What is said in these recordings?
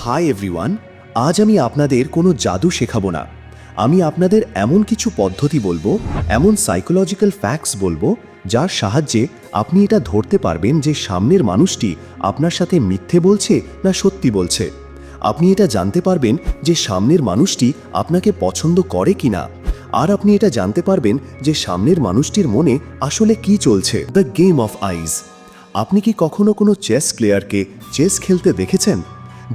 Hi everyone, আজ আমি আপনাদের কোনো জাদু শেখাবো না। আমি আপনাদের এমন কিছু পদ্ধতি বলবো, এমন সাইকোলজিক্যাল ফ্যাক্টস বলবো, যার সাহায্যে আপনি এটা ধরতে পারবেন যে সামনের মানুষটি আপনার সাথে মিথ্যে বলছে না সত্যি বলছে। আপনি এটা জানতে পারবেন যে সামনের মানুষটি আপনাকে পছন্দ করে কিনা। আর আপনি এটা জানতে পারবেন যে সামনের মানুষটির মনে আসলে কি চলছে। দ্য গেম অফ আইজ। আপনি কি কখনো কোনো চেস প্লেয়ারকে চেস খেলতে দেখেছেন?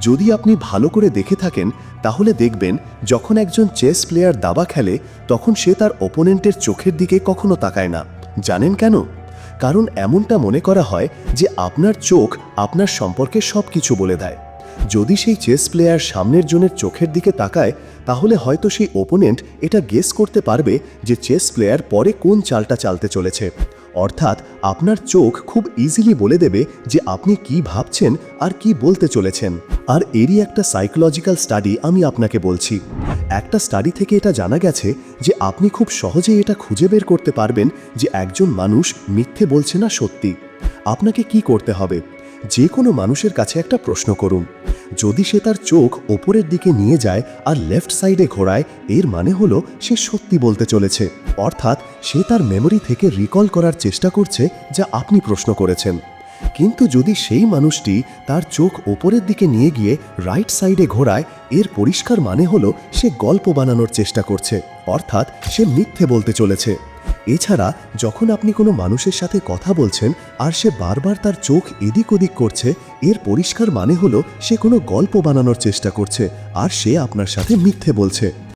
যদি আপনি ভালো করে দেখে থাকেন তাহলে দেখবেন যখন একজন চেস প্লেয়ার দাবা খেলে তখন সে তার ওপোনেন্টের চোখের দিকে কখনো তাকায় না। জানেন কেন? কারণ এমনটা মনে করা হয় যে আপনার চোখ আপনার সম্পর্কে সব কিছু বলে দেয়। যদি সেই চেস প্লেয়ার সামনের জনের চোখের দিকে তাকায় তাহলে হয়তো সেই ওপোনেন্ট এটা গেস করতে পারবে যে চেস প্লেয়ার পরে কোন চালটা চালতে চলেছে। অর্থাৎ আপনার চোখ খুব ইজিলি বলে দেবে যে আপনি কি ভাবছেন আর কি বলতে চলেছেন। আর এরই একটা সাইকোলজিক্যাল স্টাডি আমি আপনাকে বলছি। একটা স্টাডি থেকে এটা জানা গেছে যে আপনি খুব সহজেই এটা খুঁজে বের করতে পারবেন যে একজন মানুষ মিথ্যে বলছে না সত্যি। আপনাকে কি করতে হবে? যে কোনো মানুষের কাছে একটা প্রশ্ন করুন। যদি সে তার চোখ ওপরের দিকে নিয়ে যায় আর লেফট সাইডে ঘোরায়, এর মানে হলো সে সত্যি বলতে চলেছে। অর্থাৎ সে তার মেমোরি থেকে রিকল করার চেষ্টা করছে যা আপনি প্রশ্ন করেছেন। কিন্তু যদি সেই মানুষটি তার চোখ ওপরের দিকে নিয়ে গিয়ে রাইট সাইডে ঘোরায়, এর পরিষ্কার মানে হলো সে গল্প বানানোর চেষ্টা করছে। অর্থাৎ সে মিথ্যে বলতে চলেছে। এছাড়া যখন আপনি কোনো মানুষের সাথে কথা বলছেন আর সে বারবার তার চোখ এদিক ওদিক করছে, এর পরিষ্কার মানে হলো সে কোনো গল্প বানানোর চেষ্টা করছে আর সে আপনার সাথে মিথ্যে বলছে।